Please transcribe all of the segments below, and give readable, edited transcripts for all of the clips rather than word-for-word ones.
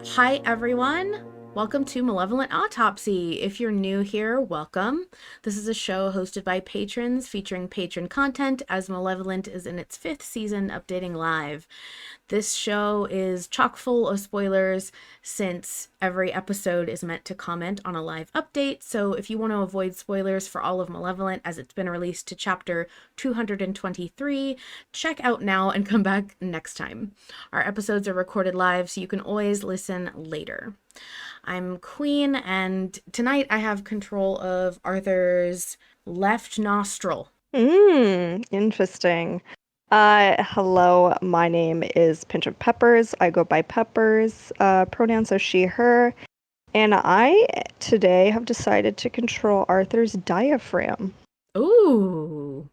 Hi, everyone. Welcome to Malevolent Autopsy. If you're new here, welcome. This is a show hosted by patrons featuring patron content as Malevolent is in its fifth season, updating live. This show is chock full of spoilers since every episode is meant to comment on a live update. So if you want to avoid spoilers for all of Malevolent as it's been released to chapter 223, check out now and come back next time. Our episodes are recorded live, so you can always listen later. I'm Queen, and tonight I have control of Arthur's left nostril. Interesting. Hello, my name is PinchofPeppers. I go by Peppers. Pronouns are she, her. And I today have decided to control Arthur's diaphragm. Ooh,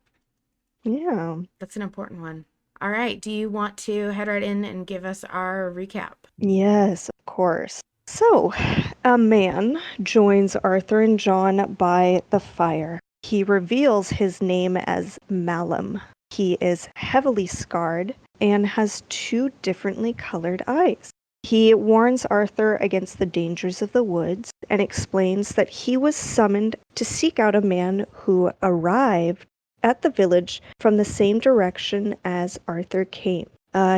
Yeah. that's an important one. All right, do you want to head right in and give us our recap? Yes, of course. So, a man joins Arthur and John by the fire. He reveals his name as Malum. He is heavily scarred and has two differently colored eyes. He warns Arthur against the dangers of the woods and explains that he was summoned to seek out a man who arrived at the village from the same direction as Arthur came.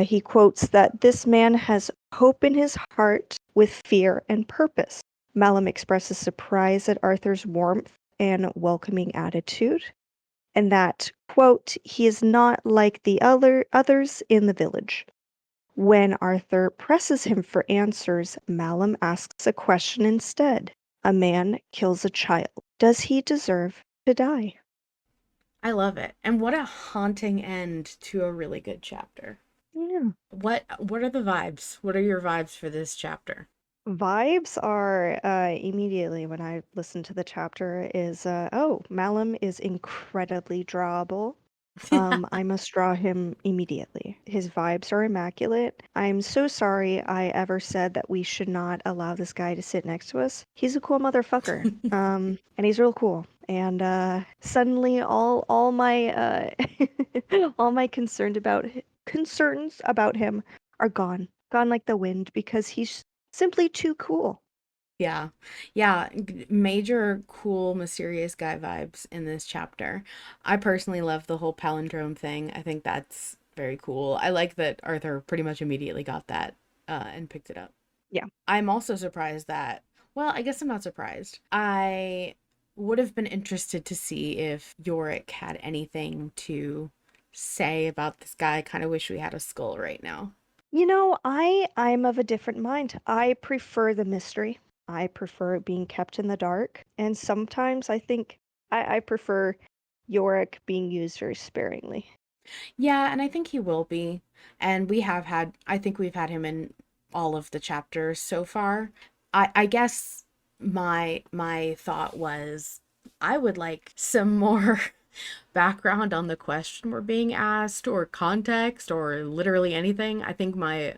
He quotes that this man has hope in his heart with fear and purpose. Malum expresses surprise at Arthur's warmth and welcoming attitude, and that, quote, he is not like the others in the village. When Arthur presses him for answers, Malum asks a question instead. A man kills a child. Does he deserve to die? I love it. And what a haunting end to a really good chapter. Yeah. What are the vibes? What are your vibes for this chapter? Vibes are immediately when I listen to the chapter is oh, Malum is incredibly drawable. I must draw him immediately. His vibes are immaculate. I'm so sorry I ever said that we should not allow this guy to sit next to us. He's a cool motherfucker. And he's real cool. And suddenly all my all my concerns about him are gone. Gone like the wind because he's simply too cool. Yeah. Yeah. Major cool, mysterious guy vibes in this chapter. I personally love the whole palindrome thing. I think that's very cool. I like that Arthur pretty much immediately got that and picked it up. Yeah. I'm also surprised that, well, I guess I'm not surprised. I would have been interested to see if Yorick had anything to say about this guy. I kind of wish we had a skull right now. You know, I'm of a different mind. I prefer the mystery. I prefer it being kept in the dark. And sometimes I think I prefer Yorick being used very sparingly. Yeah, and I think he will be. And I think we've had him in all of the chapters so far. I guess my thought was I would like some more background on the question we're being asked or context or literally anything. I think my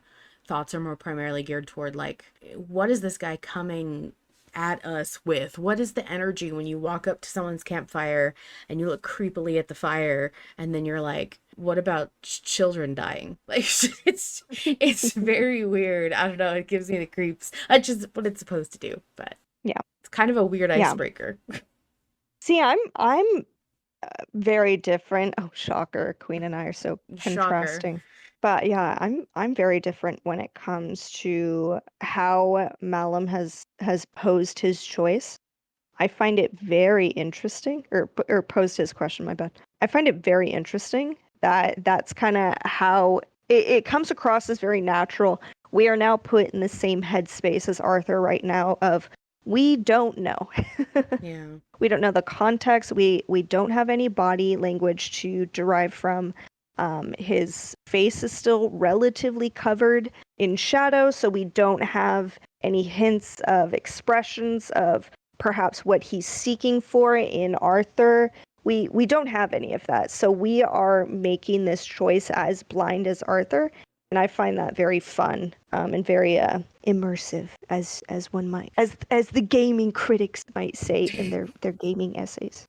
thoughts are more primarily geared toward like what is this guy coming at us with? What is the energy when you walk up to someone's campfire and you look creepily at the fire and then you're like, what about children dying? Like it's very weird. I don't know, it gives me the creeps. That's just what it's supposed to do, but Yeah. it's kind of a weird Yeah. icebreaker. See, I'm very different. Oh, shocker. Queen and I are so Shocker. contrasting. But yeah, I'm very different when it comes to how Malum has posed his choice. I find it very interesting, or posed his question, my bad. I find it very interesting that that's kind of how it comes across as very natural. We are now put in the same headspace as Arthur right now of we don't know. Yeah. We don't know the context. We don't have any body language to derive from. His face is still relatively covered in shadow, so we don't have any hints of expressions of perhaps what he's seeking for in Arthur. We don't have any of that. So we are making this choice as blind as Arthur, and I find that very fun and very immersive, as one might, as the gaming critics might say in their gaming essays.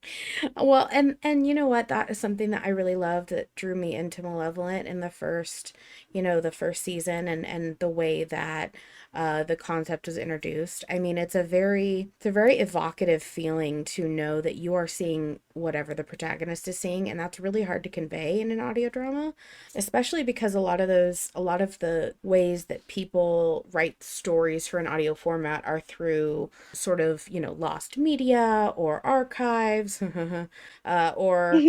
Well, and you know what? That is something that I really loved that drew me into Malevolent in the first, the first season, and the way that the concept was introduced. I mean, it's a very evocative feeling to know that you are seeing whatever the protagonist is seeing, and that's really hard to convey in an audio drama, especially because a lot of the ways that people write stories for an audio format are through sort of, lost media or archives, or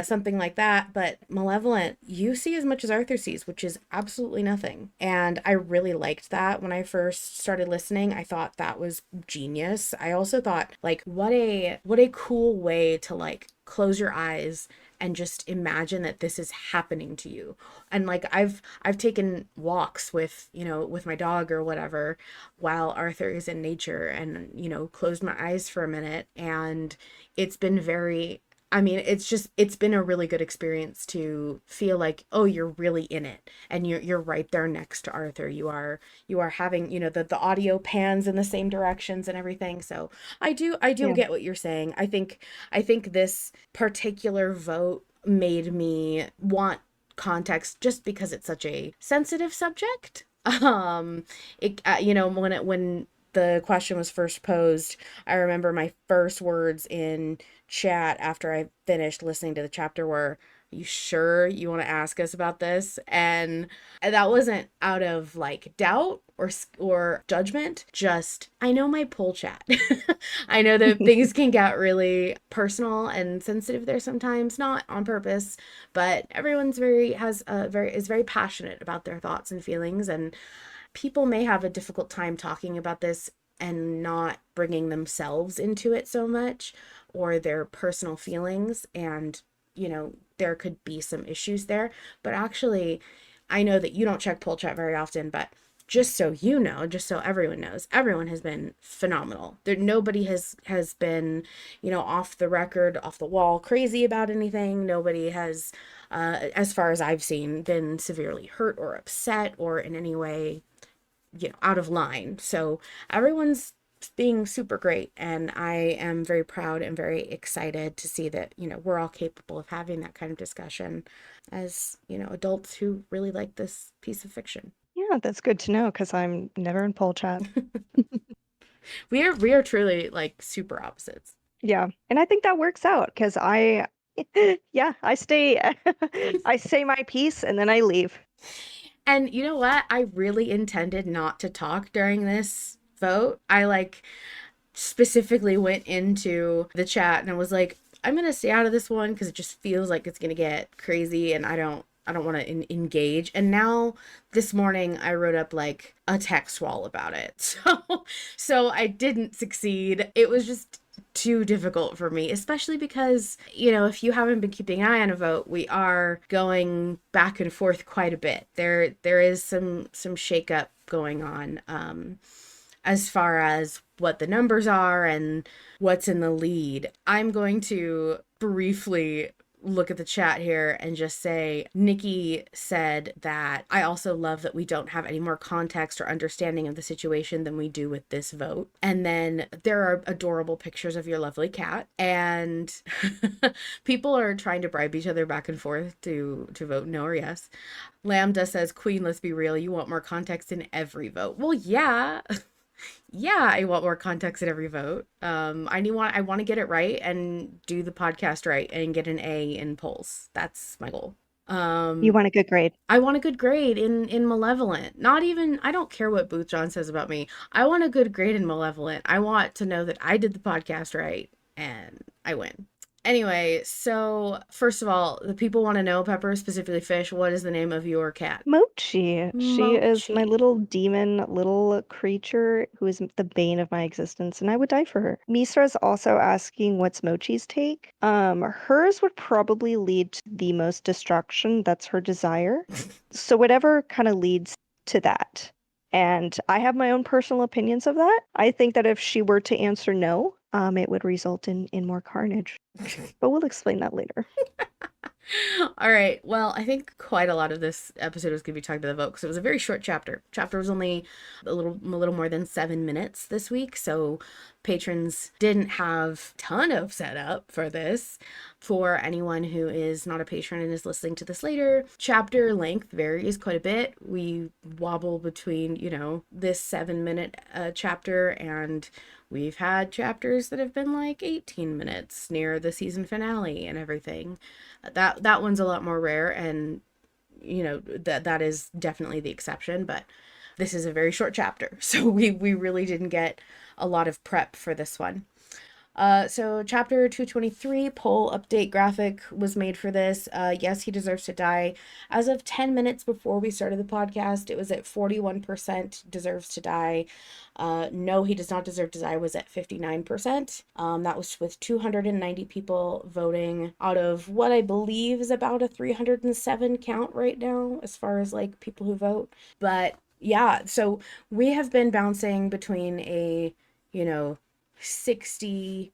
something like that. But Malevolent, you see as much as Arthur sees, which is absolutely nothing. And I really liked that when I first started listening. I thought that was genius. I also thought, like, what a cool way to like close your eyes and just imagine that this is happening to you. And like I've taken walks with, with my dog or whatever while Arthur is in nature, and closed my eyes for a minute, and it's been very, I mean, it's been a really good experience to feel like, oh, you're really in it, and you're right there next to Arthur. You are having, the audio pans in the same directions and everything. So I do Yeah. get what you're saying. I think this particular vote made me want context just because it's such a sensitive subject. When the question was first posed, I remember my first words in chat after I finished listening to the chapter were, "Are you sure you want to ask us about this?" And that wasn't out of like doubt or judgment, just I know my poll chat. I know that things can get really personal and sensitive there sometimes, not on purpose, but everyone's very has very is very passionate about their thoughts and feelings, and people may have a difficult time talking about this and not bringing themselves into it so much, or their personal feelings, and there could be some issues there. But actually, I know that you don't check poll chat very often, but just so you know, just so everyone knows, everyone has been phenomenal. There nobody has been, off the record, off the wall crazy about anything. Nobody has, as far as I've seen, been severely hurt or upset or in any way, out of line. So everyone's being super great, and I am very proud and very excited to see that, we're all capable of having that kind of discussion as, adults who really like this piece of fiction. Yeah, that's good to know because I'm never in poll chat. We are truly like super opposites. Yeah, and I think that works out because yeah, I stay, I say my piece and then I leave. And you know what? I really intended not to talk during this vote. I like specifically went into the chat and I was like, I'm gonna stay out of this one because it just feels like it's gonna get crazy, and I don't want to engage. And now this morning I wrote up like a text wall about it. So I didn't succeed. It was just too difficult for me, especially because, if you haven't been keeping an eye on a vote, we are going back and forth quite a bit. There is some shakeup going on, as far as what the numbers are and what's in the lead. I'm going to briefly look at the chat here and just say Nikki said that I also love that we don't have any more context or understanding of the situation than we do with this vote. And then there are adorable pictures of your lovely cat, and people are trying to bribe each other back and forth to vote no or yes. Lambda says, Queen, let's be real, you want more context in every vote. Well, yeah. Yeah, I want more context at every vote. I want to get it right and do the podcast right and get an A in polls. That's my goal. You Um, want a good grade. I want a good grade in Malevolent. Not even, I don't care what Booth John says about me. I want a good grade in Malevolent. I want to know that I did the podcast right and I win. Anyway, so first of all, the people want to know, Pepper, specifically Fish, what is the name of your cat? Mochi. She is my Mochi. little demon, little creature who is the bane of my existence, and I would die for her. Misra is also asking what's Mochi's take. Hers would probably lead to the most destruction. That's her desire. So whatever kind of leads to that. And I have my own personal opinions of that. I think that if she were to answer no, it would result in more carnage. But we'll explain that later. All right. Well, I think quite a lot of this episode was going to be talking to the vote because it was a very short chapter. Chapter was only a little more than 7 minutes this week, so patrons didn't have ton of setup for this. For anyone who is not a patron and is listening to this later, chapter length varies quite a bit. We wobble between, this 7 minute chapter, and we've had chapters that have been like 18 minutes near the season finale and everything. That one's a lot more rare, and that is definitely the exception, but this is a very short chapter, so we really didn't get a lot of prep for this one. So chapter 223 poll update graphic was made for this. Yes, he deserves to die. As of 10 minutes before we started the podcast, it was at 41% deserves to die. No, he does not deserve to die was at 59%. That was with 290 people voting out of what I believe is about a 307 count right now, as far as like people who vote. But yeah, so we have been bouncing between a, you know, 60-40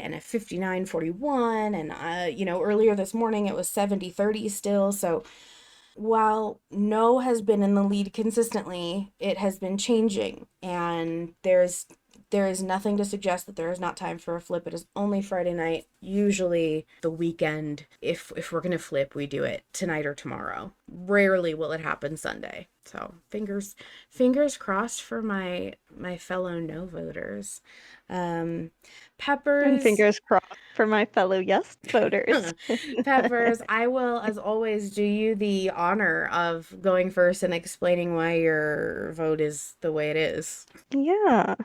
and a 59-41, and earlier this morning it was 70-30 still. So while no has been in the lead consistently, it has been changing, and there is nothing to suggest that there is not time for a flip. It is only Friday night, usually the weekend. If we're gonna flip, we do it tonight or tomorrow. Rarely will it happen Sunday. So fingers crossed for my fellow no voters. Um, And Peppers. fingers crossed for my fellow yes voters. Peppers, I will, as always, do you the honor of going first and explaining why your vote is the way it is. Yeah.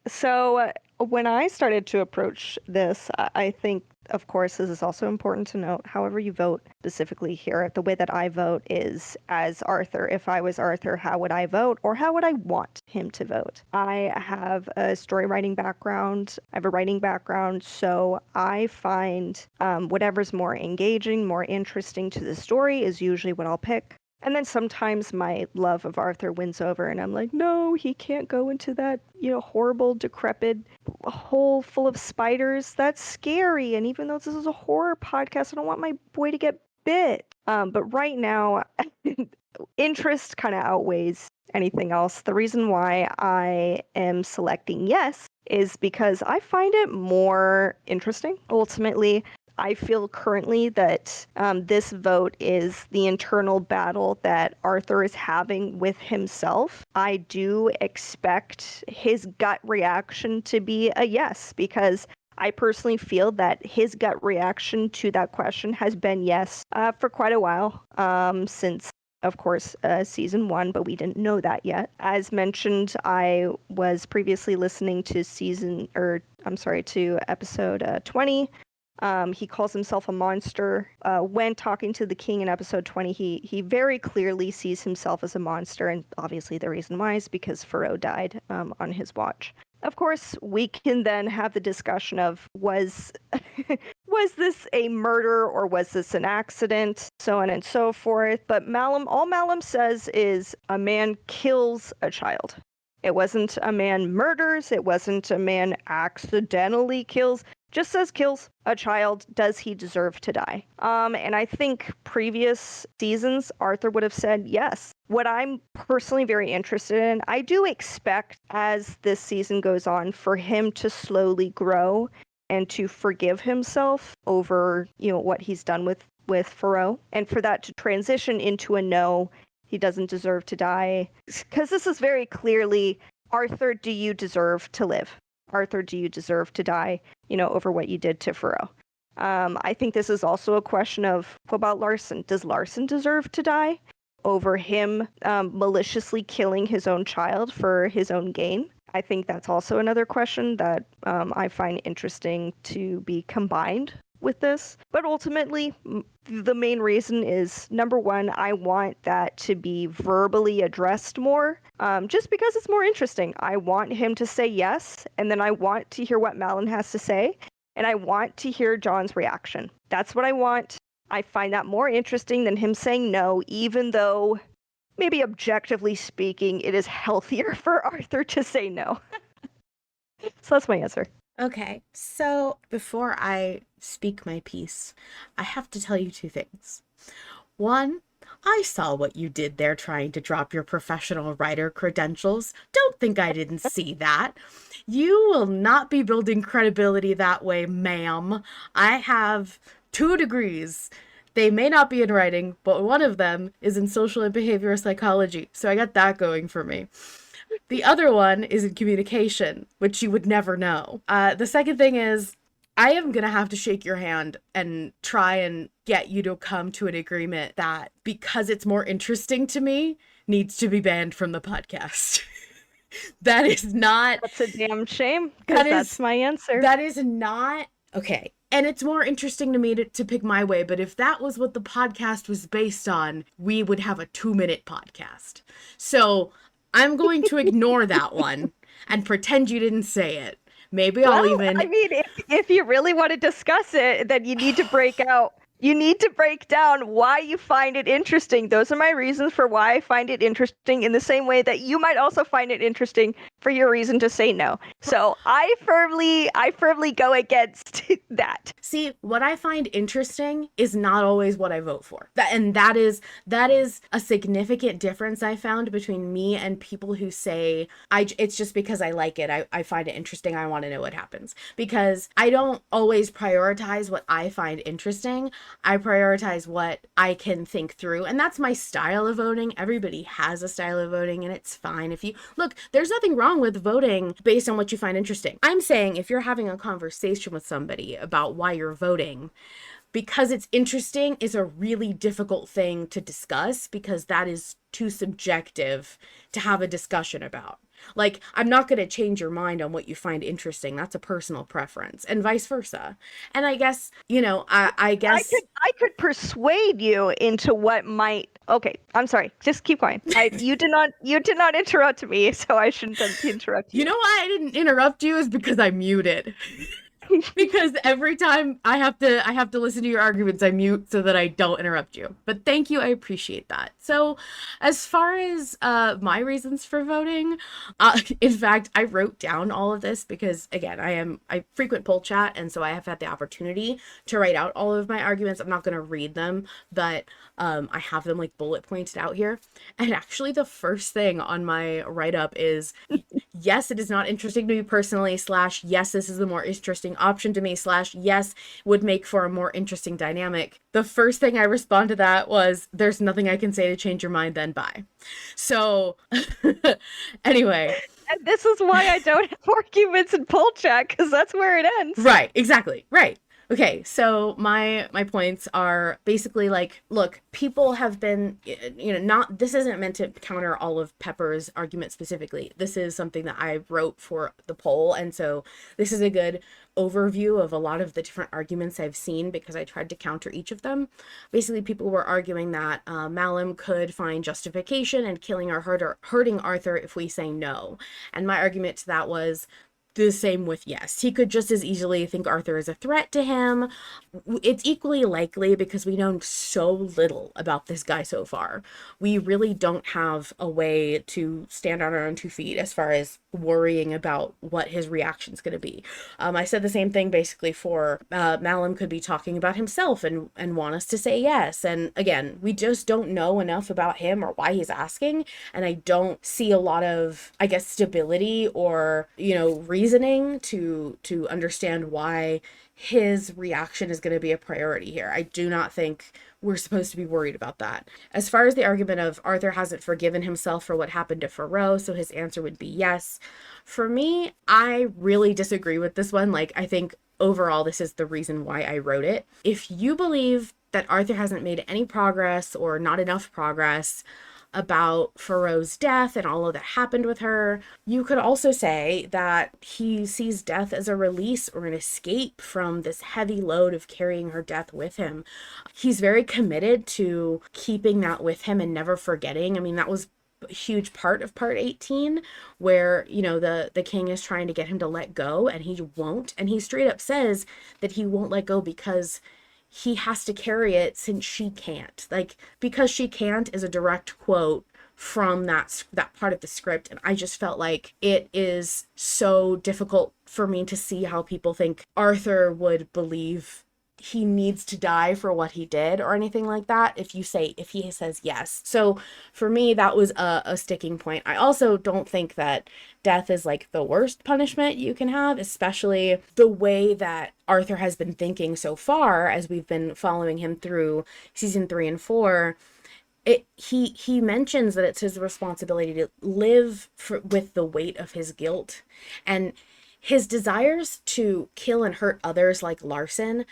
So when I started to approach this, I think, of course, this is also important to note. However you vote specifically here, the way that I vote is as Arthur. If I was Arthur, how would I vote, or how would I want him to vote? I have a story writing background. I have a writing background, so I find whatever's more engaging, more interesting to the story is usually what I'll pick. And then sometimes my love of Arthur wins over, and I'm like, no, he can't go into that, horrible, decrepit hole full of spiders. That's scary. And even though this is a horror podcast, I don't want my boy to get bit. But right now, interest kind of outweighs anything else. The reason why I am selecting yes is because I find it more interesting. Ultimately, I feel currently that this vote is the internal battle that Arthur is having with himself. I do expect his gut reaction to be a yes, because I personally feel that his gut reaction to that question has been yes for quite a while, since, of course, season 1, but we didn't know that yet. As mentioned, I was previously listening to to episode 20. He calls himself a monster. When talking to the king in episode 20, he very clearly sees himself as a monster, and obviously the reason why is because Faro died on his watch. Of course, we can then have the discussion of was was this a murder or was this an accident, so on and so forth. But all Malum says is a man kills a child. It wasn't a man murders. It wasn't a man accidentally kills. Just says kills a child. Does he deserve to die? And I think previous seasons, Arthur would have said yes. What I'm personally very interested in, I do expect as this season goes on for him to slowly grow and to forgive himself over, what he's done with Faro, and for that to transition into a no, he doesn't deserve to die. Because this is very clearly, Arthur, do you deserve to live? Arthur, do you deserve to die, over what you did to Faro? I think this is also a question of, what about Larson? Does Larson deserve to die over him maliciously killing his own child for his own gain? I think that's also another question that I find interesting to be combined with this. But ultimately, the main reason is, number one, I want that to be verbally addressed more, just because it's more interesting. I want him to say yes, and then I want to hear what Malin has to say, and I want to hear John's reaction. That's what I want. I find that more interesting than him saying no, even though maybe objectively speaking, it is healthier for Arthur to say no. So that's my answer. Okay, so before I speak my piece. I have to tell you two things. One, I saw what you did there trying to drop your professional writer credentials. Don't think I didn't see that. You will not be building credibility that way, ma'am. I have 2 degrees. They may not be in writing, but one of them is in social and behavioral psychology. So I got that going for me. The other one is in communication, which you would never know. The second thing is, I am going to have to shake your hand and try and get you to come to an agreement that, because it's more interesting to me, needs to be banned from the podcast. That is not, That's a damn shame, that because that's is, my answer. that is not, okay. And it's more interesting to me to pick my way, but if that was what the podcast was based on, we would have a 2-minute podcast. So I'm going to ignore that one and pretend you didn't say it. Maybe I'll Well, I even. mean, if you really want to discuss it, then you need to break out. You need to break down why you find it interesting. Those are my reasons for why I find it interesting, in the same way that you might also find it interesting for your reason to say no. So I firmly go against that. See, what I find interesting is not always what I vote for. That is a significant difference I found between me and people who say it's just because I like it. I find it interesting. I want to know what happens. Because I don't always prioritize what I find interesting. I prioritize what I can think through. And that's my style of voting. Everybody has a style of voting, and it's fine. If you look, there's nothing wrong with voting based on what you find interesting. I'm saying if you're having a conversation with somebody about why you're voting, because it's interesting is a really difficult thing to discuss, because that is too subjective to have a discussion about. Like, I'm not going to change your mind on what you find interesting. That's a personal preference, and vice versa. And I guess, I guess. I could persuade you into what might. Okay, I'm sorry. Just keep going. You did not interrupt me, so I shouldn't interrupt You you. know why I didn't interrupt you is because I muted. Because every time I have to listen to your arguments, I mute so that I don't interrupt you. But thank you, I appreciate that. So, as far as my reasons for voting, in fact, I wrote down all of this because, again, I frequent poll chat, and so I have had the opportunity to write out all of my arguments. I'm not going to read them, but I have them like bullet pointed out here. And actually, the first thing on my write up is, yes, it is not interesting to me personally, / yes, this is the more interesting option to me, / yes, would make for a more interesting dynamic. The first thing I respond to that was, there's nothing I can say to change your mind, then bye. So, anyway. And this is why I don't have arguments in poll chat, because that's where it ends. Right, exactly, right. Okay, so my points are basically like, look, people have been, not, this isn't meant to counter all of Pepper's argument specifically. This is something that I wrote for the poll, and so this is a good overview of a lot of the different arguments I've seen, because I tried to counter each of them. Basically, people were arguing that Malum could find justification in killing or hurting Arthur if we say no. And my argument to that was, the same with yes. He could just as easily think Arthur is a threat to him. It's equally likely, because we know so little about this guy so far. We really don't have a way to stand on our own 2 feet as far as worrying about what his reaction is going to be. I said the same thing basically for Malum could be talking about himself and want us to say yes. And again, we just don't know enough about him or why he's asking. And I don't see a lot of, I guess, stability or, reasoning to understand why his reaction is going to be a priority here. I do not think we're supposed to be worried about that. As far as the argument of Arthur hasn't forgiven himself for what happened to Farrow, so his answer would be yes. For me, I really disagree with this one. Like, I think overall this is the reason why I wrote it. If you believe that Arthur hasn't made any progress or not enough progress about Farrow's death and all of that happened with her, you could also say that he sees death as a release or an escape from this heavy load of carrying her death with him. He's very committed to keeping that with him and never forgetting. I mean, that was a huge part of part 18, where the king is trying to get him to let go, and he won't, and he straight up says that he won't let go because he has to carry it since she can't. Like, because she can't is a direct quote from that part of the script, and I just felt like it is so difficult for me to see how people think Arthur would believe he needs to die for what he did or anything like that if he says yes. So for me, that was a sticking point. I also don't think that death is like the worst punishment you can have, especially the way that Arthur has been thinking so far as we've been following him through season 3 and 4. He mentions that it's his responsibility to live with the weight of his guilt, and his desires to kill and hurt others like Larson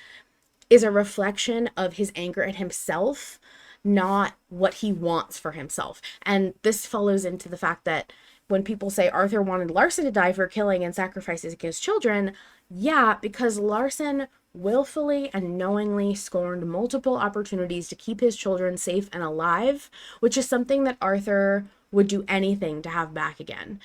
is a reflection of his anger at himself, not what he wants for himself. And this follows into the fact that when people say Arthur wanted Larson to die for killing and sacrifices against children, yeah, because Larson willfully and knowingly scorned multiple opportunities to keep his children safe and alive, which is something that Arthur would do anything to have back again.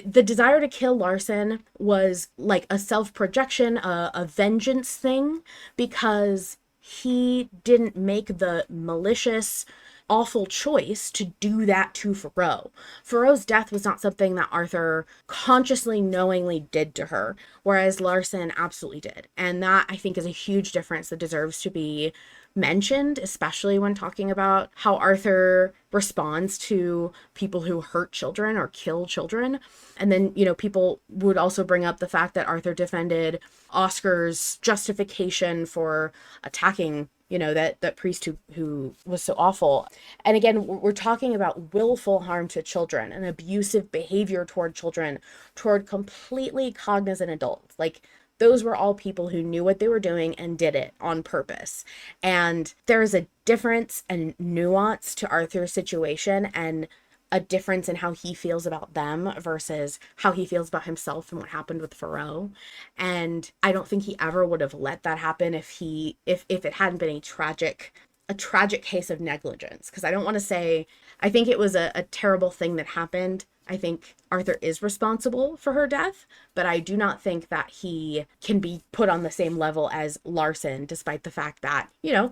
The desire to kill Larson was like a self-projection, a vengeance thing, because he didn't make the malicious, awful choice to do that to Faroe. Faroe's death was not something that Arthur consciously, knowingly did to her, whereas Larson absolutely did. And that, I think, is a huge difference that deserves to be mentioned, especially when talking about how Arthur responds to people who hurt children or kill children. And then, people would also bring up the fact that Arthur defended Oscar's justification for attacking, that priest who was so awful. And again, we're talking about willful harm to children and abusive behavior toward children, toward completely cognizant adults. Like, those were all people who knew what they were doing and did it on purpose. And there's a difference and nuance to Arthur's situation, and a difference in how he feels about them versus how he feels about himself and what happened with Faroe. And I don't think he ever would have let that happen if it hadn't been a tragic case of negligence. Because I don't want to say, I think it was a terrible thing that happened. I think Arthur is responsible for her death, but I do not think that he can be put on the same level as Larson, despite the fact that,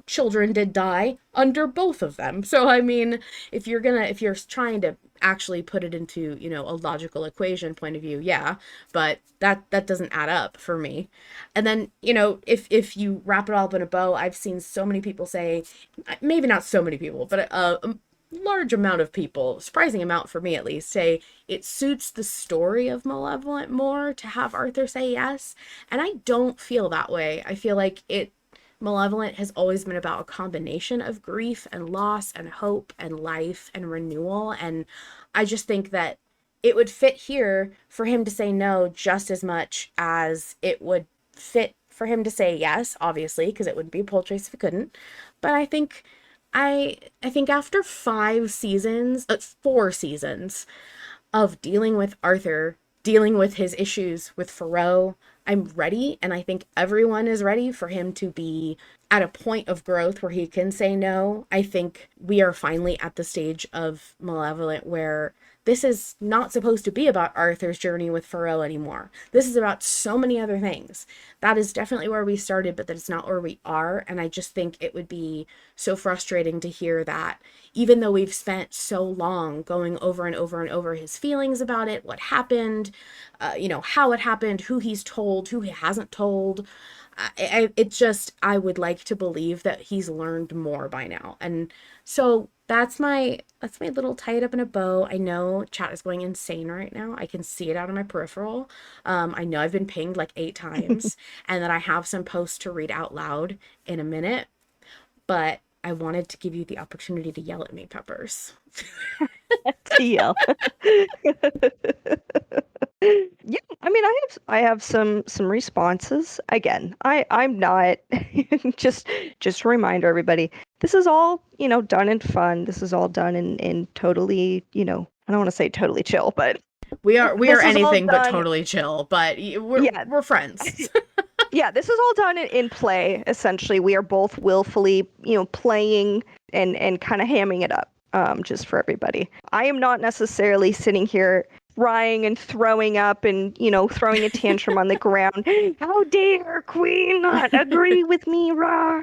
children did die under both of them. So, I mean, if you're trying to actually put it into, a logical equation point of view, yeah, but that doesn't add up for me. And then, if you wrap it all up in a bow, I've seen so many people say, maybe not so many people, but large amount of people, surprising amount for me at least, say it suits the story of Malevolent more to have Arthur say yes. And I don't feel that way. I feel like Malevolent has always been about a combination of grief and loss and hope and life and renewal. And I just think that it would fit here for him to say no just as much as it would fit for him to say yes, obviously, because it wouldn't be a poll choice if he couldn't. But I think after 4 seasons of dealing with Arthur, dealing with his issues with Faroe, I'm ready, and I think everyone is ready for him to be at a point of growth where he can say no. I think we are finally at the stage of Malevolent where this is not supposed to be about Arthur's journey with Faroe anymore. This is about so many other things. That is definitely where we started, but that's not where we are. And I just think it would be so frustrating to hear that, even though we've spent so long going over and over and over his feelings about it, what happened, how it happened, who he's told, who he hasn't told. I would like to believe that he's learned more by now. And so that's my little tie it up in a bow. I know chat is going insane right now. I can see it out of my peripheral. I know I've been pinged like 8 times and that I have some posts to read out loud in a minute, but I wanted to give you the opportunity to yell at me, Peppers. To yell. Yeah, I mean, I have some responses. Again, I'm not just a reminder, everybody. This is all done in fun. This is all done in totally I don't want to say totally chill, but we are this is all anything but done. totally chill. But we're friends. Yeah, this is all done in play. Essentially, we are both willfully playing and kind of hamming it up. Just for everybody, I am not necessarily sitting here crying and throwing up and throwing a tantrum on the ground. How dare Queen not agree with me, rah?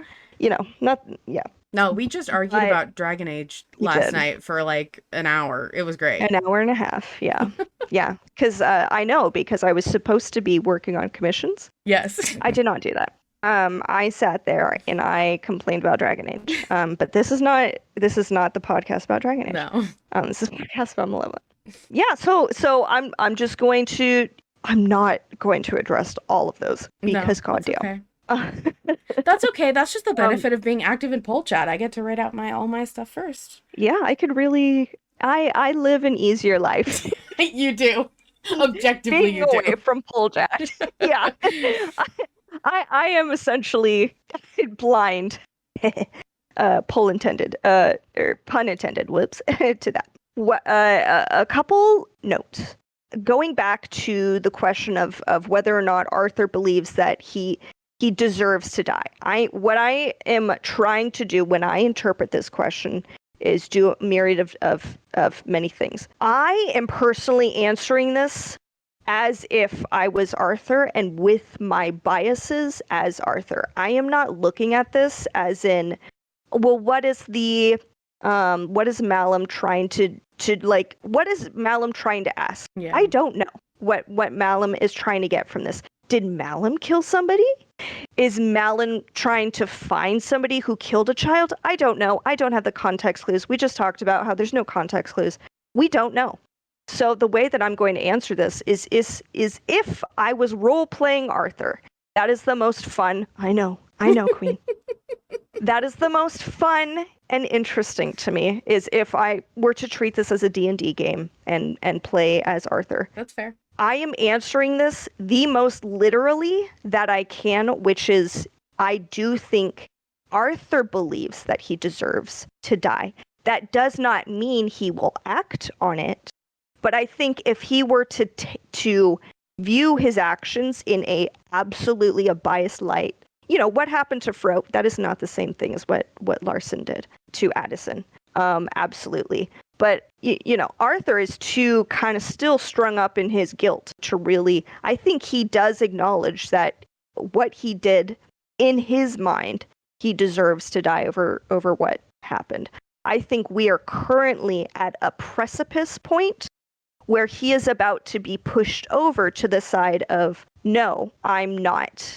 Not yeah. No, we just argued about Dragon Age last night for like an hour. It was great. An hour and a half, yeah. Yeah, because I know, because I was supposed to be working on commissions. Yes. I did not do that. I sat there and I complained about Dragon Age. But this is not the podcast about Dragon Age. No. This is a podcast about Malevolent. Yeah, so I'm not going to address all of those No, because that's goddamn. okay. That's okay. That's just the Um, benefit of being active in poll chat. I get to write out my all my stuff first. yeah, I could really I live an easier life You do. Objectively, being you do. away from pole jack. Yeah. I am essentially blind. Pull intended. Or pun intended. Whoops. To that. A couple notes. Going back to the question of whether or not Arthur believes that he deserves to die. What I am trying to do when I interpret this question is do a myriad of many things. I am personally answering this as if I was Arthur and with my biases as Arthur. I am not looking at this as in, well, what is Malum trying to like, what is Malum trying to ask? Yeah. I don't know what Malum is trying to get from this. Did Malum kill somebody? Is Malin trying to find somebody who killed a child? I don't know. I don't have the context clues. We just talked about how there's no context clues. We don't know. So the way that I'm going to answer this is if I was role playing Arthur. That is the most fun. I know, Queen. That is the most fun and interesting to me is if I were to treat this as a D&D game and play as Arthur. That's fair. I am answering this the most literally that I can, which is I do think Arthur believes that he deserves to die. That does not mean he will act on it, but I think if he were to view his actions in absolutely a biased light, what happened to Fro? That is not the same thing as what Larson did to Addison. Absolutely. But, Arthur is too kind of still strung up in his guilt to really, I think he does acknowledge that what he did in his mind, he deserves to die over what happened. I think we are currently at a precipice point where he is about to be pushed over to the side of, no, I'm not.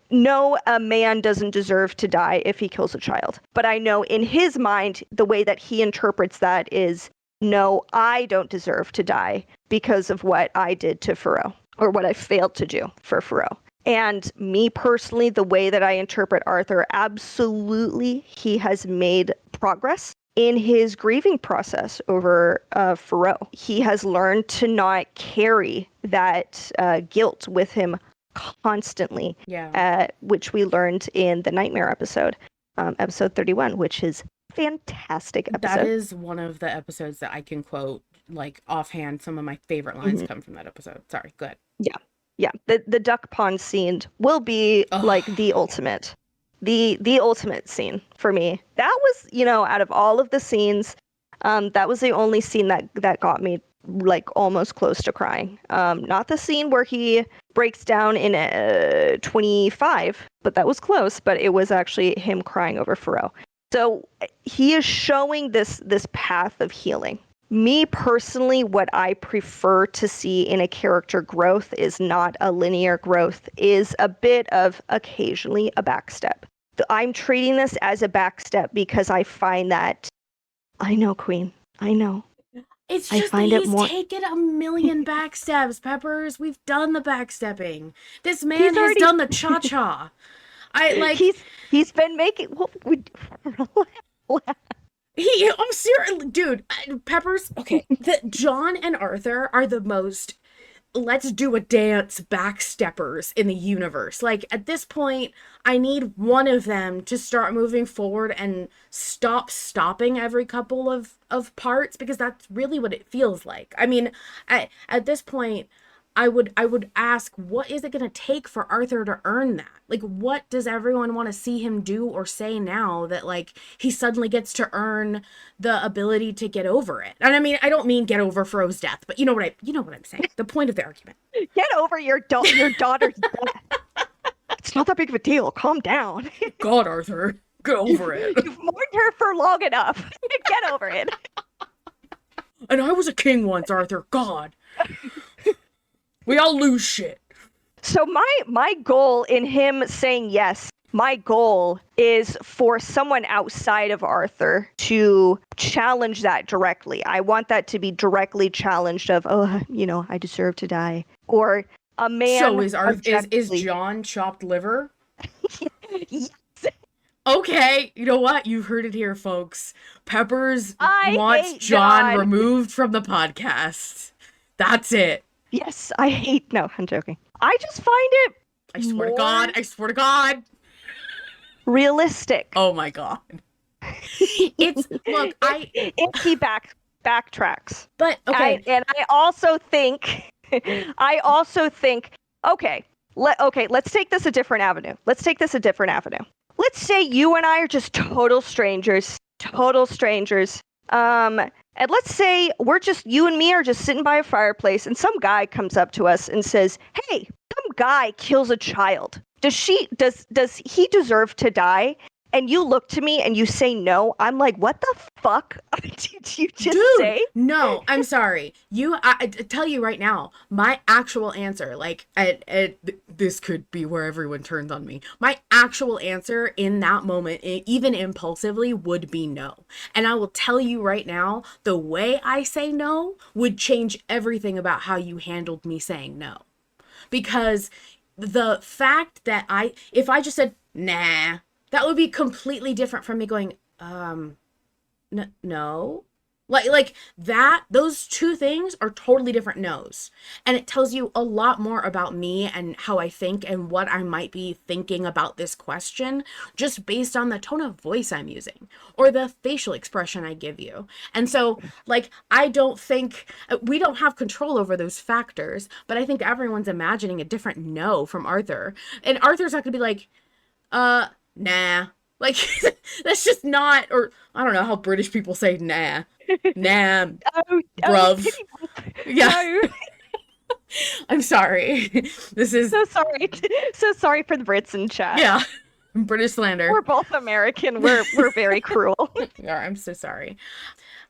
No, a man doesn't deserve to die if he kills a child. But I know in his mind, the way that he interprets that is, no, I don't deserve to die because of what I did to Faro, or what I failed to do for Faro. And me personally, the way that I interpret Arthur, absolutely, he has made progress in his grieving process over Faro. He has learned to not carry that guilt with him constantly, which we learned in the Nightmare episode, episode 31, which is fantastic episode. That is one of the episodes that I can quote, like, offhand. Some of my favorite lines come from that episode. Sorry, go ahead. Yeah. The duck pond scene will be like the ultimate scene for me. That was, out of all of the scenes, that was the only scene that got me like almost close to crying. Not the scene where he breaks down in 25, but that was close. But it was actually him crying over Faro. So he is showing this path of healing. Me personally, what I prefer to see in a character growth is not a linear growth, is a bit of occasionally a backstep. I'm treating this as a backstep because I find that, I know, Queen, I know. It's just that he's taken a million backstabs, Peppers. We've done the backstepping. This man has done the cha-cha. He's been making. I'm serious, dude. Peppers. Okay, John and Arthur are the most let's do a dance backsteppers in the universe. Like, at this point, I need one of them to start moving forward and stopping every couple of parts, because that's really what it feels like. I mean, at this point, I would ask, what is it going to take for Arthur to earn that? Like, what does everyone want to see him do or say now that, like, he suddenly gets to earn the ability to get over it? And I mean, I don't mean get over Fro's death, but you know what I'm saying. The point of the argument. Get over your daughter's death. It's not that big of a deal. Calm down. God, Arthur, get over it. You've mourned her for long enough. Get over it. And I was a king once, Arthur. God. We all lose shit. So my goal in him saying yes, my goal is for someone outside of Arthur to challenge that directly. I want that to be directly challenged of, oh, I deserve to die. Or a So man is objectively. John chopped liver? Yes, Okay, you know what? You've heard it here, folks. Peppers I wants hate John John. removed from the podcast. That's it. Yes, I hate. No, I'm joking. I just find it I swear to more God. I swear to God. realistic. Oh my God. It's look, If he backtracks. but okay. I also think okay, let's take this a different avenue. Let's say you and I are just total strangers. Total strangers. And let's say you and me are just sitting by a fireplace and some guy comes up to us and says, "Hey, some guy kills a child. Does he deserve to die?" And you look to me and you say no. I'm like, what the fuck did you just Dude, say? no, I'm sorry. I tell you right now, my actual answer, like, this could be where everyone turns on me. My actual answer in that moment, even impulsively, would be no. And I will tell you right now, the way I say no would change everything about how you handled me saying no. Because the fact that if I just said, nah, that would be completely different from me going, no, like that, those two things are totally different no's, and it tells you a lot more about me and how I think and what I might be thinking about this question just based on the tone of voice I'm using or the facial expression I give you. And so, like, I don't think we don't have control over those factors, but I think everyone's imagining a different no from Arthur, and Arthur's not gonna be like, nah. Like, that's just not, or I don't know how British people say nah. Nah, Oh, bruv. pity. Yeah, No, I'm sorry. This is, so sorry. So sorry for the Brits in chat. yeah, British slander. We're both American. We're very cruel. Yeah, I'm so sorry.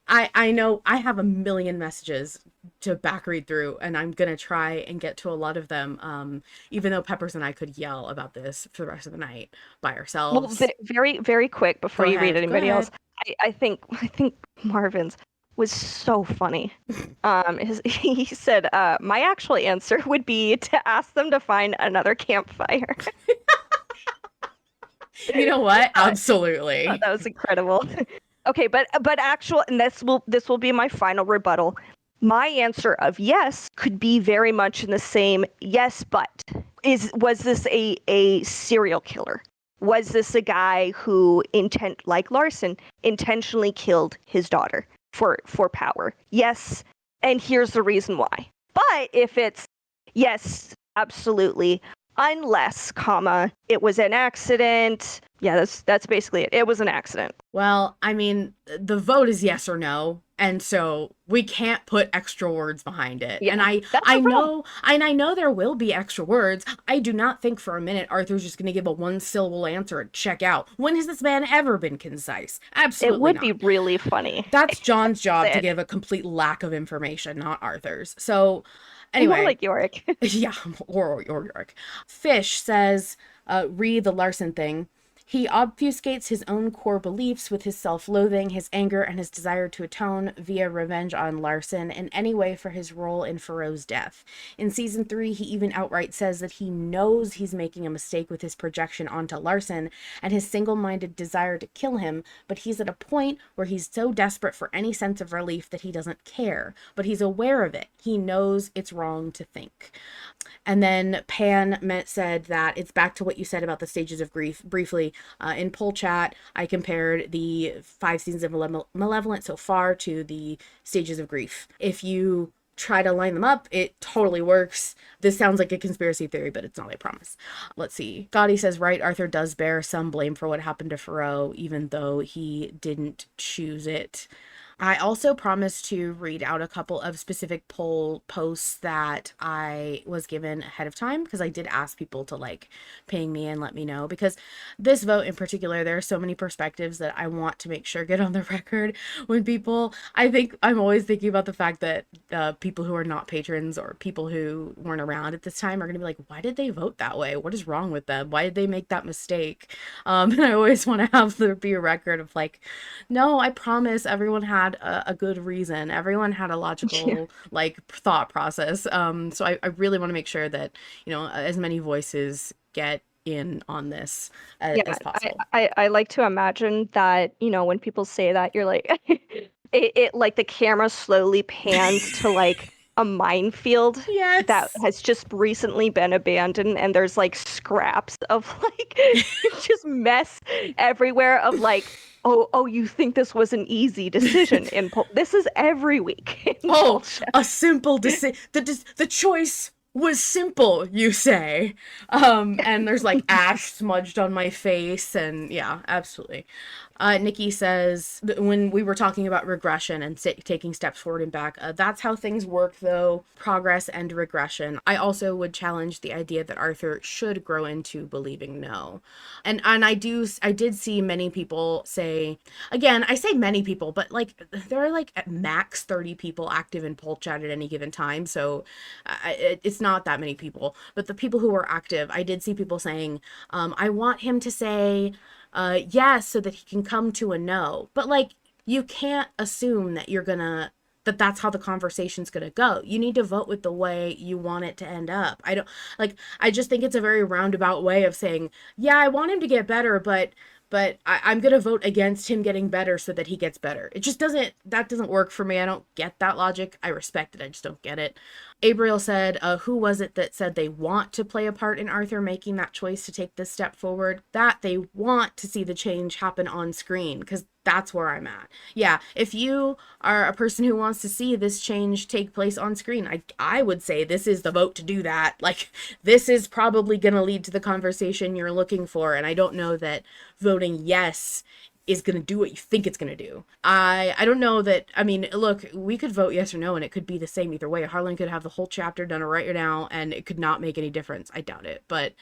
I know I have a million messages to back read through, and I'm gonna try and get to a lot of them. Even though Peppers and I could yell about this for the rest of the night by Well, ourselves. very very quick before Go you read ahead. Go anybody else. ahead. I think Marvin's was so funny. He said, my actual answer would be to ask them to find another campfire. You know what? I thought Absolutely. that was incredible. Okay, but actual, and this will be my final rebuttal. My answer of yes could be very much in the same yes, but was this a serial killer? Was this a guy who like Larson intentionally killed his daughter for power? Yes, and here's the reason why. But if it's yes, absolutely, unless, comma, it was an accident. Yeah, that's basically it. It was an accident. Well, I mean, the vote is yes or no, and so we can't put extra words behind it. And Yeah, I that's I no problem. know and I know there will be extra words. I do not think for a minute Arthur's just going to give a one syllable answer and check out. When has this man ever been concise? It Absolutely would be not. really funny. That's John's job to It. give a complete lack of information, not Arthur's. So, More anyway, like Yorick. yeah, or York. Fish says, re the Larson thing. He obfuscates his own core beliefs with his self loathing, his anger, and his desire to atone via revenge on Larson in any way for his role in Faro's death. In season 3, he even outright says that he knows he's making a mistake with his projection onto Larson and his single minded desire to kill him, but he's at a point where he's so desperate for any sense of relief that he doesn't care. But he's aware of it. He knows it's wrong to think. And then said that it's back to what you said about the stages of grief. Briefly, in poll chat, I compared the 5 seasons of Malevolent so far to the stages of grief. If you try to line them up, it totally works. This sounds like a conspiracy theory, but it's not, I promise. Let's see. Gotti says, right, Arthur does bear some blame for what happened to Faro, even though he didn't choose it. I also promised to read out a couple of specific poll posts that I was given ahead of time because I did ask people to like ping me and let me know because this vote in particular, there are so many perspectives that I want to make sure get on the record when people, I think I'm always thinking about the fact that people who are not patrons or people who weren't around at this time are going to be like, why did they vote that way? What is wrong with them? Why did they make that mistake? And I always want to have there be a record of like, no, I promise everyone had a good reason. Everyone had a Yeah. logical, like, thought process. So I really want to make sure that, as many voices get in on this Yeah, as possible. I like to imagine that, when people say that, you're like, it like the camera slowly pans to like a minefield that Yes. has just recently been abandoned, and there's like scraps of like just mess everywhere of like, oh, you think this was an easy decision in this is every week in Oh, Polcha. a simple decision. The choice was simple, you say. And there's like ash smudged on my face, and yeah, absolutely. Nikki says when we were talking about regression and taking steps forward and back, that's how things work, though progress and regression. I also would challenge the idea that Arthur should grow into believing no, and I did see many people say, again, I say many people, but like there are like at max 30 people active in poll chat at any given time, so it's not that many people. But the people who were active, I did see people saying, I want him to say yes so that he can come to a no. But like you can't assume that that's how the conversation's going to go. You need to vote with the way you want it to end up. I just think it's a very roundabout way of saying, yeah, I want him to get better, but I'm going to vote against him getting better so that he gets better. It just that doesn't work for me. I don't get that logic. I respect it. I just don't get it. Abriel said, who was it that said they want to play a part in Arthur making that choice to take this step forward? That they want to see the change happen on screen, because that's where I'm at. Yeah, if you are a person who wants to see this change take place on screen, I would say this is the vote to do that. Like, this is probably going to lead to the conversation you're looking for, and I don't know that voting yes is going to do what you think it's going to do. I don't know that. I mean, look, we could vote yes or no and it could be the same either way. Harlan could have the whole chapter done right now and it could not make any difference. I doubt it. But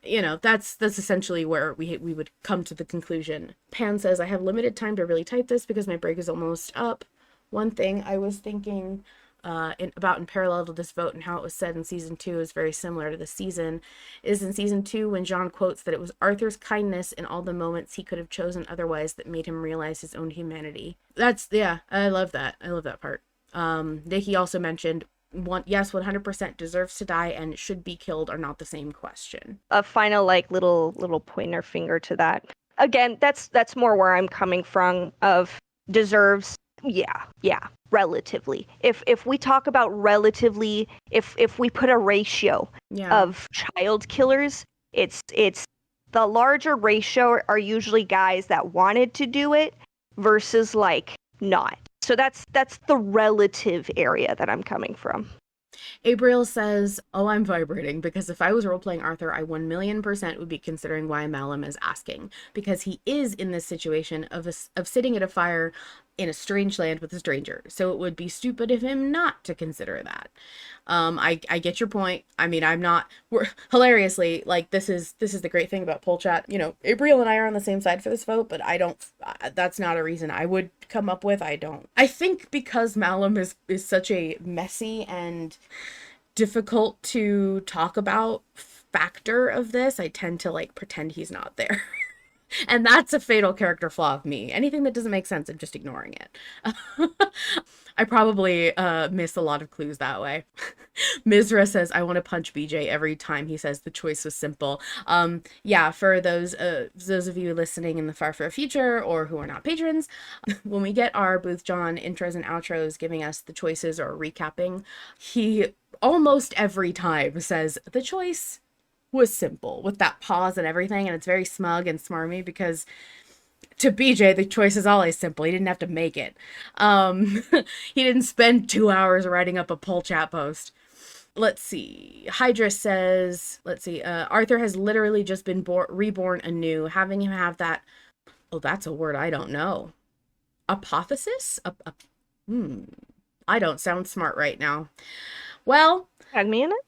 that's essentially where we would come to the conclusion. Pan says, I have limited time to really type this because my break is almost up. One thing I was thinking in parallel to this vote and how it was said in season 2 is very similar to the season, is in season 2 when John quotes that it was Arthur's kindness in all the moments he could have chosen otherwise that made him realize his own humanity. Yeah, I love that. I love that part. Nikki also mentioned, yes, 100% deserves to die and should be killed are not the same question. A final like little pointer finger to that. Again, that's more where I'm coming from of deserves. Yeah, relatively. If we talk about relatively, if we put a ratio Yeah. of child killers, it's the larger ratio are usually guys that wanted to do it versus like not. So that's the relative area that I'm coming from. Abriel says, oh, I'm vibrating because if I was role-playing Arthur, I 1,000,000% would be considering why Malum is asking, because he is in this situation of sitting at a fire in a strange land with a stranger. So it would be stupid of him not to consider that. I get your point. I mean, we're hilariously, like, this is the great thing about poll chat. Abriel and I are on the same side for this vote, but I don't, that's not a reason I would come up with. I don't. I think because Malum is such a messy and difficult to talk about factor of this, I tend to like pretend he's not there. And that's a fatal character flaw of me. Anything that doesn't make sense, I'm just ignoring it. I probably miss a lot of clues that way. Mizra says, I want to punch BJ every time he says the choice was simple. Yeah, for those of you listening in the far future or who are not patrons, when we get our Booth John intros and outros giving us the choices or recapping, he almost every time says the choice was simple with that pause and everything, and it's very smug and smarmy because to BJ the choice is always simple. He didn't have to make it. He didn't spend 2 hours writing up a poll chat post. Let's see. Hydra says, let's see, Arthur has literally just been reborn anew. Having him have that, oh, that's a word I don't know. Apotheosis? I don't sound smart right now. Well, Tag me in it.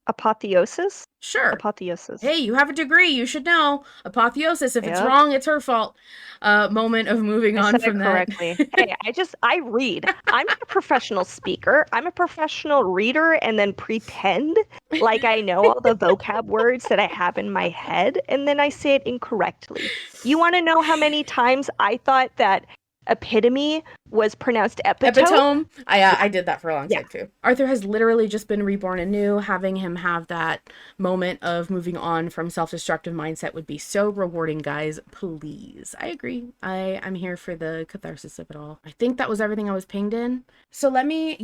Apotheosis? sure. Apotheosis. Hey, you have a degree. You should know. Apotheosis. If it's Yep. wrong, it's her fault. Moment of moving I on said it from that. correctly. Hey, I read. I'm not a professional speaker. I'm a professional reader and then pretend like I know all the vocab words that I have in my head, and then I say it incorrectly. You want to know how many times I thought that epitome was pronounced epitome? Epitome. I Yeah, did that for a long yeah. time too. Arthur has literally just been reborn anew. Having him have that moment of moving on from self-destructive mindset would be so rewarding, guys. Please. I agree. I'm here for the catharsis of it all. I think that was everything I was pinged in. So let me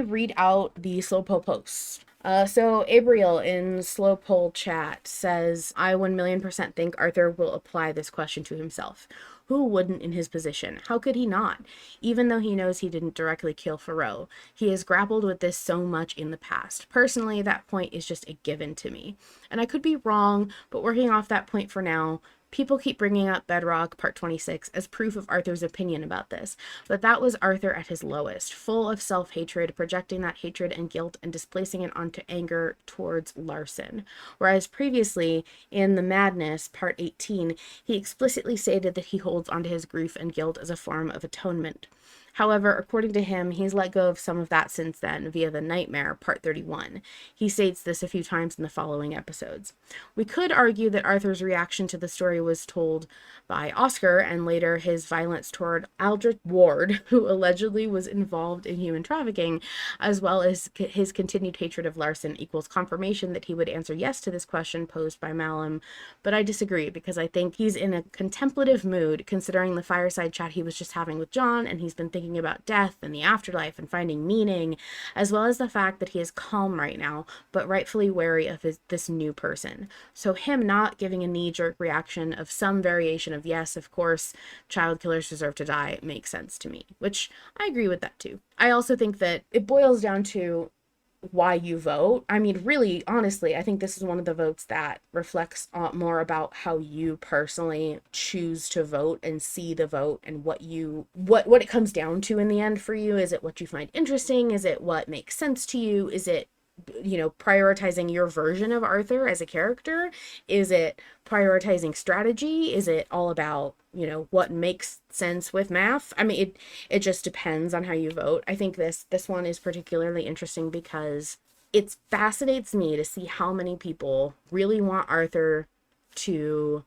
read out the slow poll posts. So Abriel in Slow Poll Chat says, I 1,000,000% think Arthur will apply this question to himself. Who wouldn't in his position? How could he not? Even though he knows he didn't directly kill Thoreau, he has grappled with this so much in the past. Personally, that point is just a given to me. And I could be wrong, but working off that point for now, people keep bringing up Bedrock Part 26 as proof of Arthur's opinion about this, but that was Arthur at his lowest, full of self-hatred, projecting that hatred and guilt and displacing it onto anger towards Larson. Whereas previously, in The Madness, Part 18, he explicitly stated that he holds onto his grief and guilt as a form of atonement. However, according to him, he's let go of some of that since then via The Nightmare, Part 31. He states this a few times in the following episodes. We could argue that Arthur's reaction to the story was told by Oscar and later his violence toward Aldrich Ward, who allegedly was involved in human trafficking, as well as his continued hatred of Larson equals confirmation that he would answer yes to this question posed by Malum. But I disagree because I think he's in a contemplative mood considering the fireside chat he was just having with John, and he's been thinking about death and the afterlife and finding meaning, as well as the fact that he is calm right now, but rightfully wary of this new person. So him not giving a knee-jerk reaction of some variation of yes, of course, child killers deserve to die makes sense to me, which I agree with that too. I also think that it boils down to why you vote. I mean, really, honestly, I think this is one of the votes that reflects more about how you personally choose to vote and see the vote and what it comes down to in the end for you. Is it what you find interesting? Is it what makes sense to you? Is it prioritizing your version of Arthur as a character? Is it prioritizing strategy? Is it all about, what makes sense with math? I mean, it just depends on how you vote. I think this one is particularly interesting because it fascinates me to see how many people really want Arthur to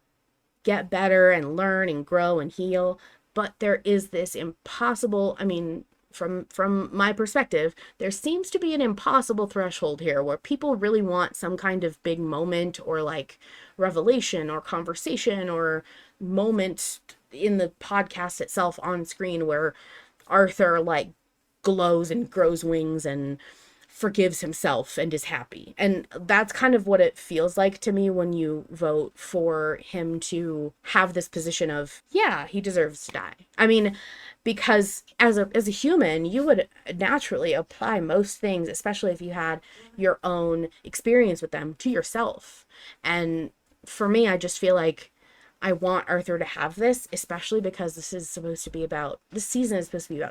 get better and learn and grow and heal, but there is this impossible, I mean, from my perspective, there seems to be an impossible threshold here where people really want some kind of big moment or like revelation or conversation or moment in the podcast itself on screen where Arthur like glows and grows wings and forgives himself and is happy. And that's kind of what it feels like to me when you vote for him to have this position of, yeah, he deserves to die. I mean, because as a human, you would naturally apply most things, especially if you had your own experience with them, to yourself. And for me, I just feel like I want Arthur to have this, especially because this season is supposed to be about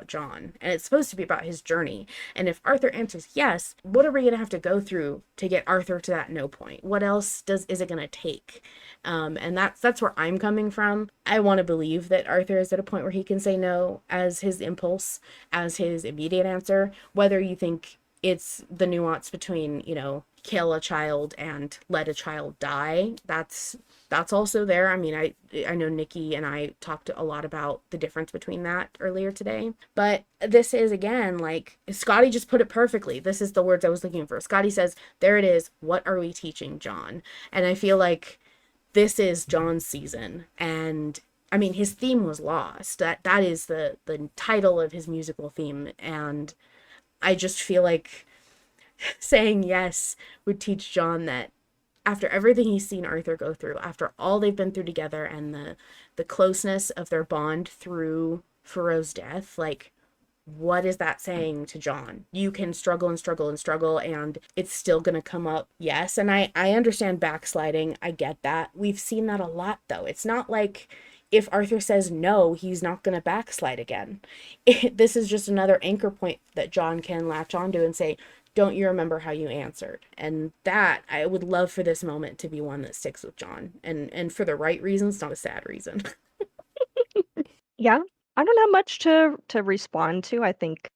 John, and it's supposed to be about his journey. And if Arthur answers yes, what are we going to have to go through to get Arthur to that no point? What else is it going to take? And that's where I'm coming from. I want to believe that Arthur is at a point where he can say no as his impulse, as his immediate answer, whether you think it's the nuance between, kill a child and let a child die. That's also there. I mean, I know Nikki and I talked a lot about the difference between that earlier today. But this is, again, like, Scotty just put it perfectly. This is the words I was looking for. Scotty says, there it is. What are we teaching John? And I feel like this is John's season. And I mean, his theme was lost. That is the title of his musical theme. And I just feel like saying yes would teach John that after everything he's seen Arthur go through, after all they've been through together and the closeness of their bond through Thoreau's death, like, what is that saying to John? You can struggle and struggle and struggle and it's still going to come up. Yes. And I understand backsliding. I get that. We've seen that a lot though. It's not like if Arthur says no, he's not going to backslide again. This is just another anchor point that John can latch onto and say, don't you remember how you answered? And that, I would love for this moment to be one that sticks with John, and for the right reasons, not a sad reason. Yeah, I don't have much to respond to. I think,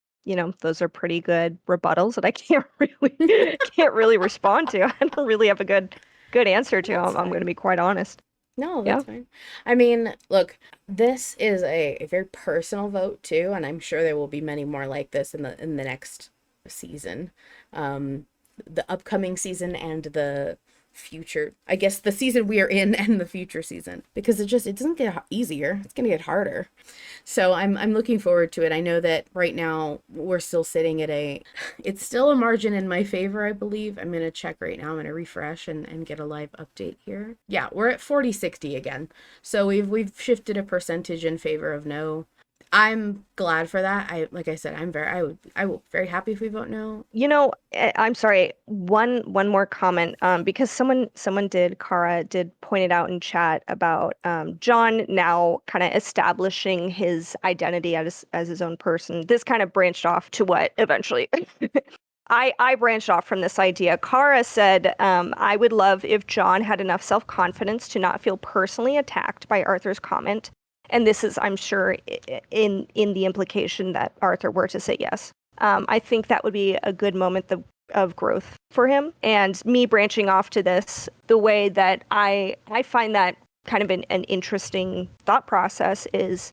those are pretty good rebuttals that I can't really can't really respond to. I don't really have a good answer to. That's I'm going to fine. be quite honest. No, Yeah. that's fine. I mean, look, this is a very personal vote too, and I'm sure there will be many more like this in the next season. Um, the upcoming season and the future, I guess the season we are in and the future season, because it doesn't get easier. It's gonna get harder. So I'm looking forward to it. I know that right now we're still sitting at it's still a margin in my favor, I believe. I'm gonna check right now. I'm gonna refresh and get a live update here. Yeah, we're at 40-60 again. So we've shifted a percentage in favor of no. I'm glad for that. Like I said, I will very happy if we vote no. I'm sorry. One more comment. Because Kara did point it out in chat about John now kind of establishing his identity as his own person. This kind of branched off to what eventually I branched off from this idea. Kara said, I would love if John had enough self-confidence to not feel personally attacked by Arthur's comment. And this is, I'm sure, in the implication that Arthur were to say yes. I think that would be a good moment of growth for him. And me branching off to this, the way that I find that kind of an interesting thought process is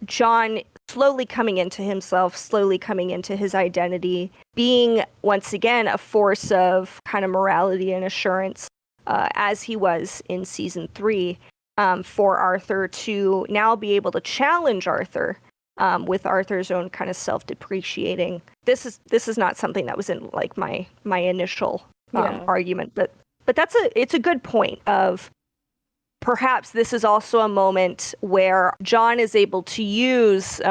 John slowly coming into himself, slowly coming into his identity, being once again a force of kind of morality and assurance, as he was in season 3, for Arthur to now be able to challenge Arthur, with Arthur's own kind of self-depreciating. This is not something that was in like my initial Yeah. argument, but it's a good point of perhaps this is also a moment where John is able to use,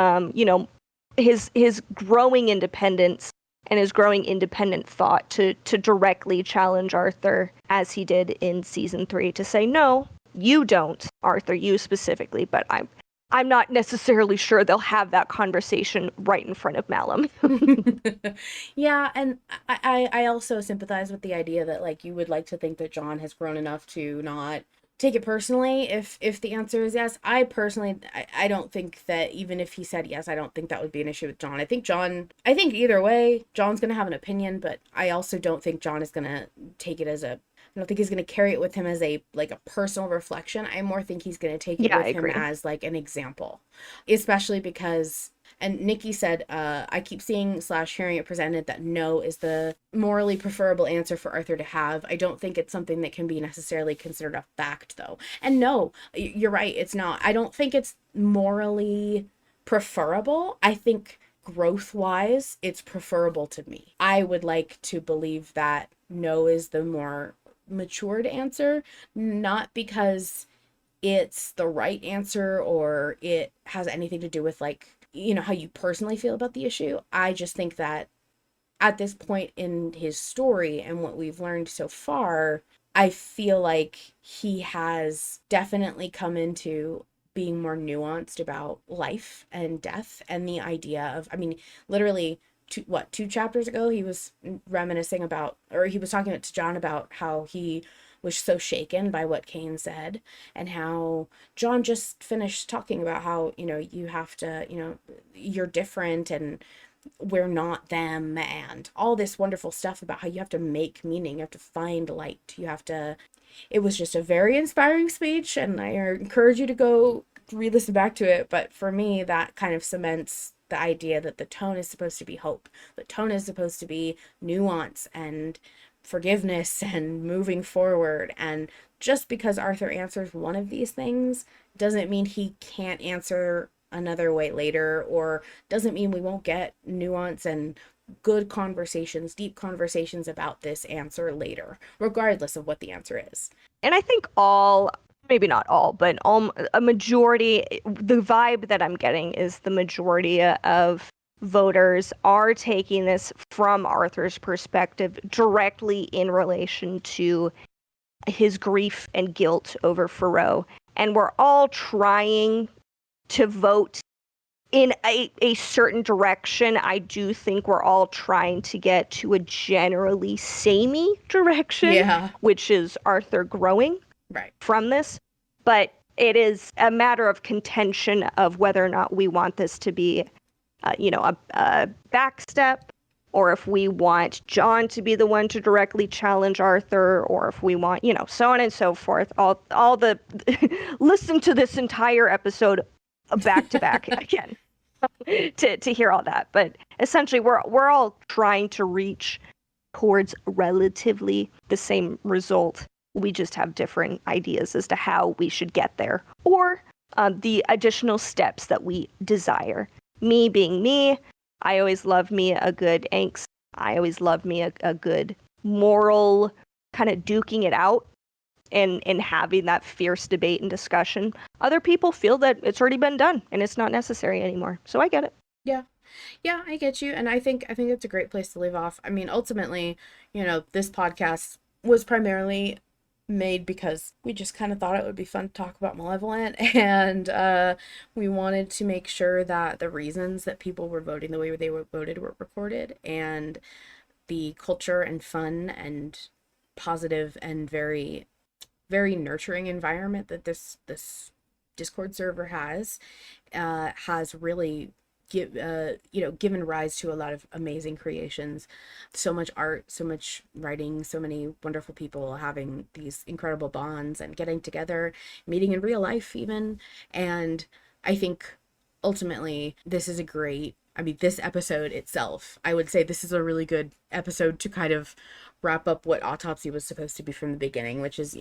his growing independence and his growing independent thought to directly challenge Arthur, as he did in season 3, to say, no, you don't, Arthur, you specifically, but I'm not necessarily sure they'll have that conversation right in front of Malum. Yeah, and I also sympathize with the idea that like you would like to think that John has grown enough to not take it personally if the answer is yes. I personally I don't think that even if he said yes, I don't think that would be an issue with John. I think either way, John's gonna have an opinion, but I also don't think John is gonna take it as a I don't think he's going to carry it with him as a like a personal reflection. I more think he's going to take it Yeah, I with him agree. as like an example, especially because and Nikki said, I keep seeing slash hearing it presented that no is the morally preferable answer for Arthur to have. I don't think it's something that can be necessarily considered a fact, though. And no, you're right, it's not. I don't think it's morally preferable. I think growth wise, it's preferable to me. I would like to believe that no is the more matured answer, not because it's the right answer or it has anything to do with like how you personally feel about the issue. I just think that at this point in his story and what we've learned so far, I feel like he has definitely come into being more nuanced about life and death and the idea of, I mean, literally two chapters ago he was reminiscing about, or he was talking to John about how he was so shaken by what Cain said, and how John just finished talking about how you have to, you're different and we're not them, and all this wonderful stuff about how you have to make meaning, you have to find light, you have to. It was just a very inspiring speech, and I encourage you to go re-listen back to it. But for me, that kind of cements the idea that the tone is supposed to be hope. The tone is supposed to be nuance and forgiveness and moving forward. And just because Arthur answers one of these things doesn't mean he can't answer another way later, or doesn't mean we won't get nuance and good conversations, deep conversations about this answer later, regardless of what the answer is. And I think maybe not all, but a majority, the vibe that I'm getting is the majority of voters are taking this from Arthur's perspective directly in relation to his grief and guilt over Thoreau, and we're all trying to vote in a certain direction. I do think we're all trying to get to a generally samey direction, Yeah. which is Arthur growing Right. from this. But it is a matter of contention of whether or not we want this to be, a backstep, or if we want John to be the one to directly challenge Arthur, or if we want, so on and so forth. All the listen to this entire episode back to back again to hear all that. But essentially, we're all trying to reach towards relatively the same result. We just have different ideas as to how we should get there, or the additional steps that we desire. Me being me, I always love me a good angst. I always love me a good moral kind of duking it out and having that fierce debate and discussion. Other people feel that it's already been done and it's not necessary anymore. So I get it. Yeah. Yeah, I get you. And I think it's a great place to leave off. I mean, ultimately, this podcast was primarily made because we just kind of thought it would be fun to talk about Malevolent, and we wanted to make sure that the reasons that people were voting the way they were voted were recorded, and the culture and fun and positive and very very nurturing environment that this Discord server has really given rise to a lot of amazing creations, so much art, so much writing, so many wonderful people having these incredible bonds and getting together, meeting in real life even. And I think ultimately this is a great, I mean, this episode itself, I would say this is a really good episode to kind of wrap up what Autopsy was supposed to be from the beginning, which is,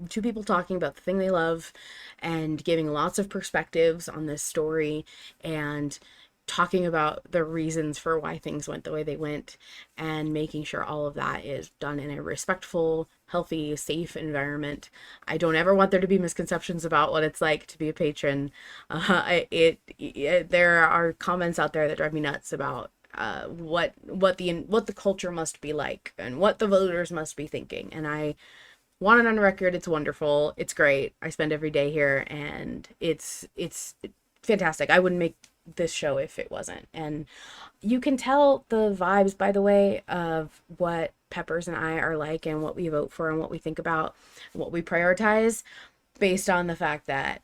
two people talking about the thing they love and giving lots of perspectives on this story, and talking about the reasons for why things went the way they went, and making sure all of that is done in a respectful, healthy, safe environment. I don't ever want there to be misconceptions about what it's like to be a patron. There are comments out there that drive me nuts about what the culture must be like and what the voters must be thinking. And I want it on record. It's wonderful. It's great. I spend every day here, and it's fantastic. I wouldn't make this show if it wasn't. And you can tell the vibes, by the way, of what Peppers and I are like, and what we vote for, and what we think about, what we prioritize, based on the fact that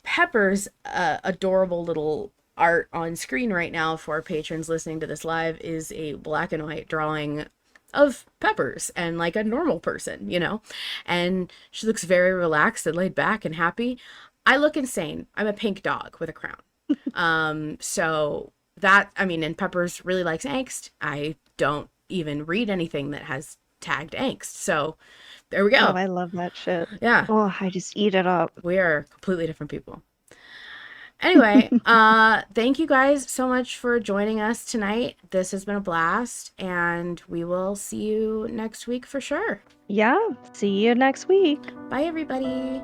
Pepper's adorable little art on screen right now for patrons listening to this live is a black and white drawing of Peppers and like a normal person, and she looks very relaxed and laid back and happy. I look insane. I'm a pink dog with a crown. So that, I mean, and Peppers really likes angst. I don't even read anything that has tagged angst. So there we Oh, go. I love that shit. Yeah, Oh, I just eat it up. we are completely different people. Anyway, thank you guys so much for joining us tonight. This has been a blast, and we will see you next week for sure. Yeah, see you next week. Bye, everybody.